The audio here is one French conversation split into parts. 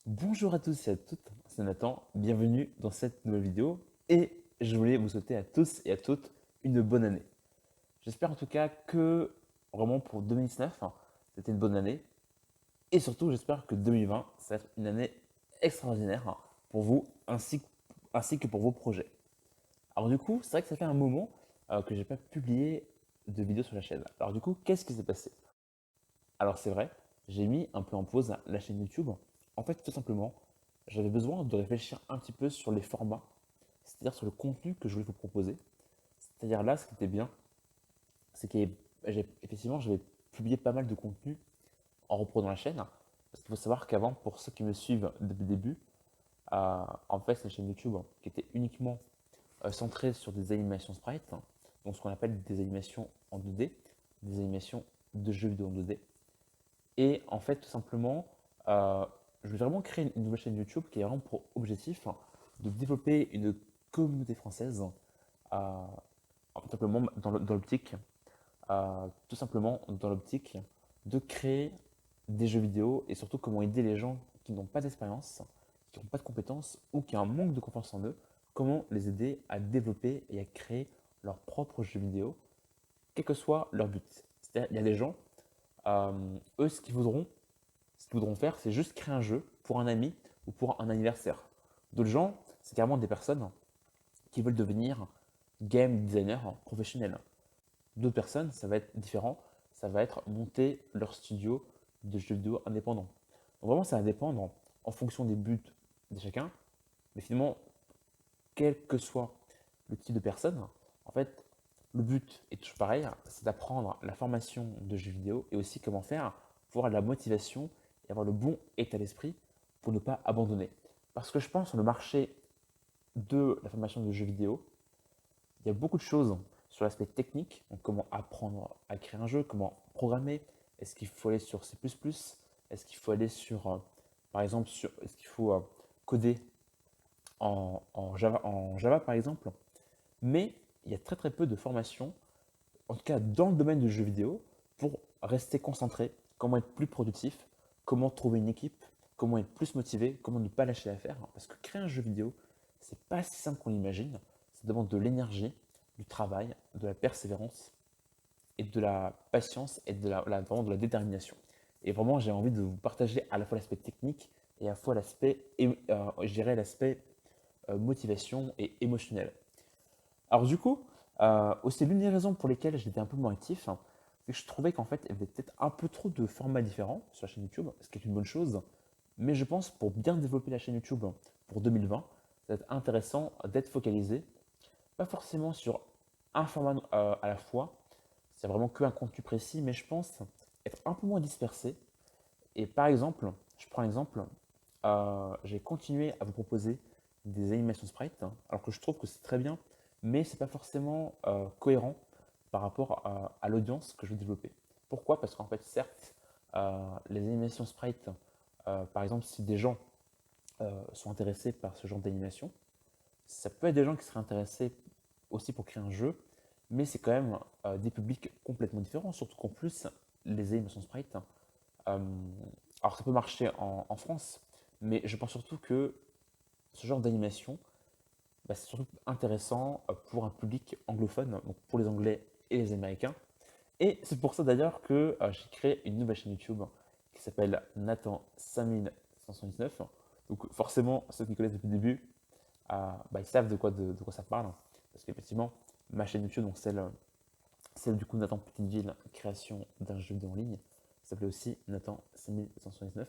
Bonjour à tous et à toutes, c'est Nathan, bienvenue dans cette nouvelle vidéo et je voulais vous souhaiter à tous et à toutes une bonne année. J'espère en tout cas que vraiment pour 2019, c'était une bonne année et surtout j'espère que 2020, ça va être une année extraordinaire pour vous ainsi que pour vos projets. Alors du coup, c'est vrai que ça fait un moment que j'ai pas publié de vidéo sur la chaîne. Alors du coup, qu'est-ce qui s'est passé? Alors c'est vrai, j'ai mis un peu en pause la chaîne YouTube. En fait, tout simplement, j'avais besoin de réfléchir un petit peu sur les formats, c'est-à-dire sur le contenu que je voulais vous proposer. C'est-à-dire là, ce qui était bien, c'est qu'effectivement, j'avais publié pas mal de contenu en reprenant la chaîne. Parce qu'il faut savoir qu'avant, pour ceux qui me suivent depuis le début, en fait, c'est une chaîne YouTube qui était uniquement centrée sur des animations sprite, donc ce qu'on appelle des animations en 2D, des animations de jeux vidéo en 2D. Et en fait, tout simplement, euh, je vais vraiment créer une nouvelle chaîne YouTube qui est vraiment pour objectif de développer une communauté française, euh, tout simplement dans l'optique, tout simplement dans l'optique de créer des jeux vidéo et surtout comment aider les gens qui n'ont pas d'expérience, qui n'ont pas de compétences ou qui ont un manque de confiance en eux, comment les aider à développer et à créer leurs propres jeux vidéo, quel que soit leur but. C'est-à-dire, il y a des gens, eux, ce qu'ils voudront faire, c'est juste créer un jeu pour un ami ou pour un anniversaire. D'autres gens, c'est carrément des personnes qui veulent devenir game designer professionnel. D'autres personnes, ça va être différent, ça va être monter leur studio de jeux vidéo indépendant. Donc vraiment, ça va dépendre en fonction des buts de chacun, mais finalement, quel que soit le type de personne, en fait, le but est toujours pareil, c'est d'apprendre la formation de jeux vidéo et aussi comment faire pour avoir la motivation et avoir le bon état d'esprit pour ne pas abandonner. Parce que je pense sur le marché de la formation de jeux vidéo, il y a beaucoup de choses sur l'aspect technique, donc comment apprendre à créer un jeu, comment programmer, est-ce qu'il faut aller sur C++, est-ce qu'il faut aller sur, par exemple, est-ce qu'il faut coder en Java par exemple, mais il y a très très peu de formations, en tout cas dans le domaine du jeu vidéo, pour rester concentré, comment être plus productif, comment trouver une équipe, comment être plus motivé, comment ne pas lâcher l'affaire. Parce que créer un jeu vidéo, c'est pas si simple qu'on l'imagine. Ça demande de l'énergie, du travail, de la persévérance et de la patience et vraiment de la détermination. Et vraiment, j'ai envie de vous partager à la fois l'aspect technique et à la fois je dirais l'aspect motivation et émotionnel. Alors du coup, aussi l'une des raisons pour lesquelles j'étais un peu moins actif, c'est que je trouvais qu'en fait, il y avait peut-être un peu trop de formats différents sur la chaîne YouTube, ce qui est une bonne chose. Mais je pense pour bien développer la chaîne YouTube pour 2020, ça va être intéressant d'être focalisé, pas forcément sur un format à la fois, c'est vraiment qu'un contenu précis, mais je pense être un peu moins dispersé. Et par exemple, je prends l'exemple, j'ai continué à vous proposer des animations sprite, alors que je trouve que c'est très bien, mais c'est pas forcément cohérent par rapport à l'audience que je veux développer. Pourquoi? Parce qu'en fait, certes, les animations sprite, par exemple, si des gens sont intéressés par ce genre d'animation, ça peut être des gens qui seraient intéressés aussi pour créer un jeu, mais c'est quand même des publics complètement différents, surtout qu'en plus, les animations sprite, euh, alors ça peut marcher en France, mais je pense surtout que ce genre d'animation, bah, c'est surtout intéressant pour un public anglophone, donc pour les Anglais et les Américains. Et c'est pour ça d'ailleurs que j'ai créé une nouvelle chaîne YouTube qui s'appelle Nathan 5179. Donc forcément, ceux qui connaissent depuis le début, bah, ils savent de quoi ça parle. Parce qu'effectivement, ma chaîne YouTube, donc celle du coup Nathan Petiteville, création d'un jeu vidéo en ligne, s'appelait aussi Nathan 5179.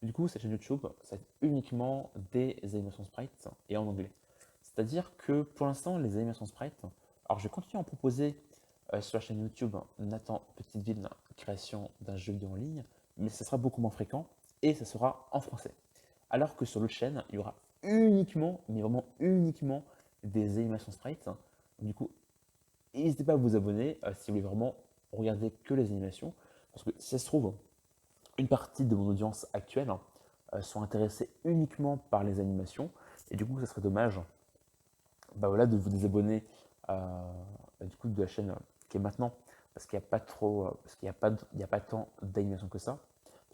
Du coup, cette chaîne YouTube, ça va être uniquement des animations sprites et en anglais. C'est-à-dire que pour l'instant, les animations sprites, alors je vais continuer à en proposer sur la chaîne YouTube Nathan Petiteville, création d'un jeu vidéo en ligne, mais ce sera beaucoup moins fréquent et ça sera en français. Alors que sur l'autre chaîne, il y aura uniquement, mais vraiment uniquement, des animations sprites. Du coup, n'hésitez pas à vous abonner si vous voulez vraiment regarder que les animations. Parce que si ça se trouve, une partie de mon audience actuelle sont intéressés uniquement par les animations. Et du coup, ça serait dommage bah voilà, de vous désabonner du coup, de la chaîne qui est maintenant, parce qu'il n'y a pas trop, parce qu'il n'y a pas, il y a pas tant d'animation que ça.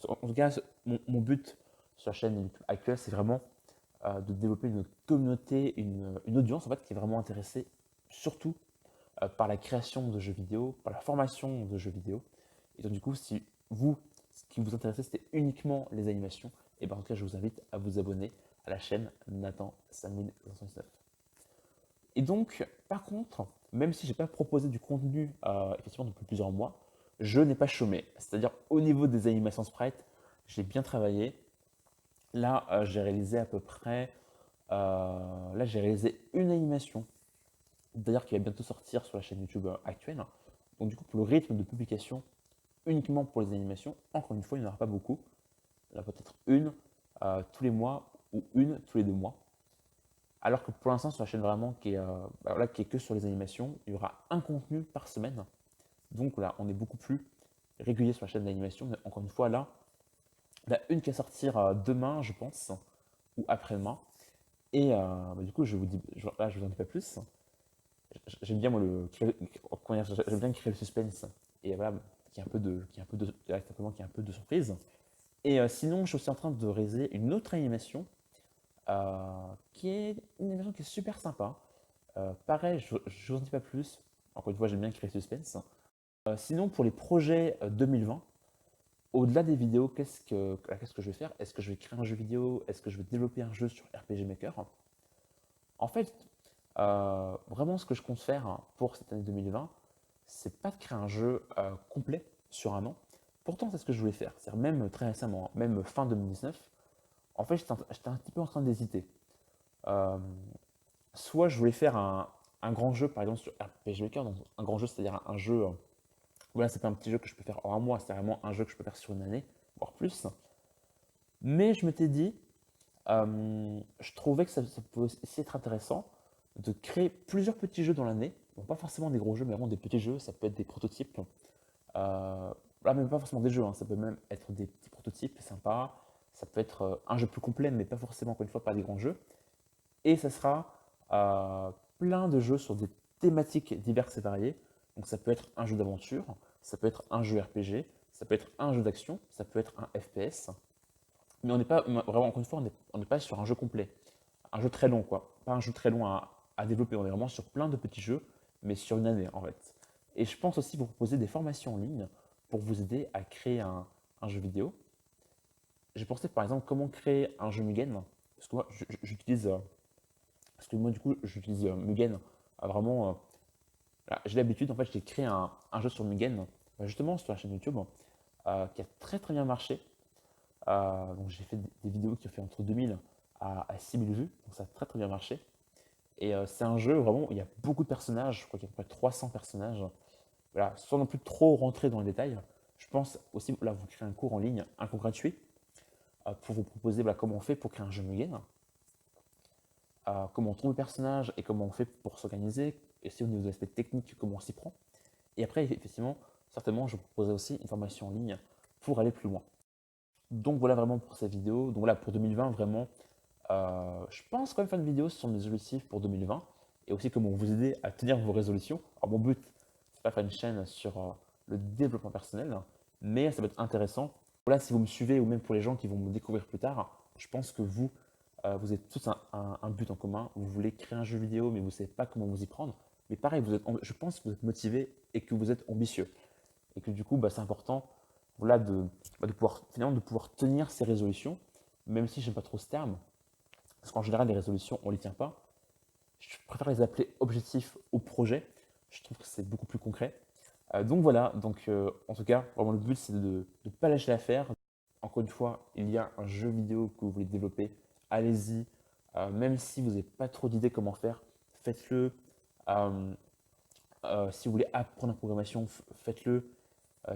En tout cas, mon but sur la chaîne YouTube actuelle, c'est vraiment de développer une communauté, une audience en fait qui est vraiment intéressée surtout par la création de jeux vidéo, par la formation de jeux vidéo. Et donc du coup, si vous, ce qui vous intéressait, c'était uniquement les animations, et bien en tout cas, je vous invite à vous abonner à la chaîne Nathan 5919. Et donc, par contre, même si je n'ai pas proposé du contenu effectivement depuis plusieurs mois, je n'ai pas chômé. C'est-à-dire au niveau des animations sprite, j'ai bien travaillé. Là, j'ai réalisé à peu près, là j'ai réalisé une animation, d'ailleurs qui va bientôt sortir sur la chaîne YouTube actuelle. Donc du coup, pour le rythme de publication, uniquement pour les animations, encore une fois, il n'y en aura pas beaucoup. Il y en a peut-être une tous les mois ou une tous les 2 mois. Alors que pour l'instant, sur la chaîne vraiment qui est que sur les animations, il y aura un contenu par semaine. Donc là, on est beaucoup plus régulier sur la chaîne d'animation. Mais encore une fois, là, il y en a une qui va sortir demain, je pense, ou après-demain. Et du coup, je vous dis, là, je vous en dis pas plus. J'aime bien moi j'aime bien créer le suspense et voilà, qu'il y ait un peu de surprise. Et sinon, je suis aussi en train de réaliser une autre animation qui est une animation qui est super sympa. Pareil, je vous en dis pas plus. Encore une fois, j'aime bien créer le suspense. Sinon, pour les projets 2020, au-delà des vidéos, qu'est-ce que je vais faire? Est-ce que je vais créer un jeu vidéo? Est-ce que je vais développer un jeu sur RPG Maker? En fait, vraiment ce que je compte faire pour cette année 2020, c'est pas de créer un jeu complet sur un an. Pourtant, c'est ce que je voulais faire. C'est-à-dire même très récemment, même fin 2019, en fait, j'étais un petit peu en train d'hésiter. Euh, Soit je voulais faire un grand jeu, par exemple sur RPG Maker, donc un grand jeu, c'est-à-dire un jeu, voilà, c'est pas un petit jeu que je peux faire en un mois, c'est vraiment un jeu que je peux faire sur une année, voire plus. Mais je m'étais dit, je trouvais que ça pouvait aussi être intéressant de créer plusieurs petits jeux dans l'année. Bon, pas forcément des gros jeux, mais vraiment des petits jeux. Ça peut être des prototypes. Là, même pas forcément des jeux, hein. Ça peut même être des petits prototypes sympas. Ça peut être un jeu plus complet, mais pas forcément, encore une fois, pas des grands jeux. Et ça sera plein de jeux sur des thématiques diverses et variées. Donc ça peut être un jeu d'aventure, ça peut être un jeu RPG, ça peut être un jeu d'action, ça peut être un FPS. Mais on n'est pas, vraiment, encore une fois, on n'est pas sur un jeu complet. Un jeu très long, quoi. Pas un jeu très long à développer. On est vraiment sur plein de petits jeux, mais sur une année, en fait. Et je pense aussi vous proposer des formations en ligne pour vous aider à créer un jeu vidéo. J'ai pensé, par exemple, comment créer un jeu Mugen. Parce que moi, j'utilise parce que moi, du coup, j'utilise Mugen vraiment. J'ai l'habitude, en fait, j'ai créé un jeu sur Mugen, justement sur la chaîne YouTube, qui a très très bien marché. Donc j'ai fait des vidéos qui ont fait entre 2000 à 6000 vues, donc ça a très très bien marché. Et c'est un jeu vraiment où il y a beaucoup de personnages, je crois qu'il y a à peu près 300 personnages. Voilà, sans non plus trop rentrer dans les détails, je pense aussi, là, vous créez un cours en ligne, un cours gratuit, pour vous proposer comment on fait pour créer un jeu Mugen, comment on trouve le personnage et comment on fait pour s'organiser, et aussi au niveau de l'aspect technique, comment on s'y prend. Et après, effectivement, certainement, je vous proposerai aussi une formation en ligne pour aller plus loin. Donc voilà vraiment pour cette vidéo. Donc voilà, pour 2020, vraiment, je pense quand même faire une vidéo sur mes objectifs pour 2020 et aussi comment vous aider à tenir vos résolutions. Alors mon but, c'est pas faire une chaîne sur le développement personnel, mais ça peut être intéressant. Voilà, si vous me suivez ou même pour les gens qui vont me découvrir plus tard, je pense que vous avez tous un but en commun. Vous voulez créer un jeu vidéo, mais vous ne savez pas comment vous y prendre. Mais pareil, je pense que vous êtes motivé et que vous êtes ambitieux. Et que du coup, c'est important voilà, de pouvoir, finalement, de pouvoir tenir ces résolutions, même si je n'aime pas trop ce terme, parce qu'en général, les résolutions, on ne les tient pas. Je préfère les appeler objectifs ou projets. Je trouve que c'est beaucoup plus concret. Donc voilà, en tout cas, vraiment le but, c'est de ne pas lâcher l'affaire. Encore une fois, il y a un jeu vidéo que vous voulez développer, allez-y. Même si vous n'avez pas trop d'idées comment faire, faites-le. Euh, si vous voulez apprendre la programmation, faites-le.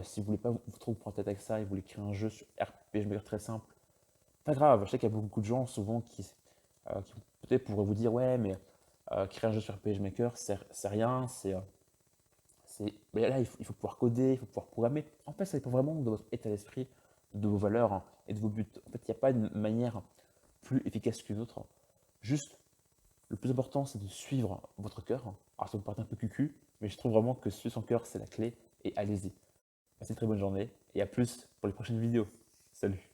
Si vous voulez pas vous trop vous prendre tête avec ça et vous voulez créer un jeu sur RPG Maker très simple, pas grave. Je sais qu'il y a beaucoup de gens souvent qui peut-être pourraient vous dire ouais, mais créer un jeu sur RPG Maker, c'est rien, mais là il faut pouvoir coder, il faut pouvoir programmer. En fait, ça dépend vraiment de votre état d'esprit, de vos valeurs et de vos buts. En fait, il n'y a pas une manière plus efficace qu'une autre. Juste, le plus important, c'est de suivre votre cœur. Alors, ça me paraît un peu cucu, mais je trouve vraiment que suivre son cœur, c'est la clé. Et allez-y. Passez une très bonne journée et à plus pour les prochaines vidéos. Salut!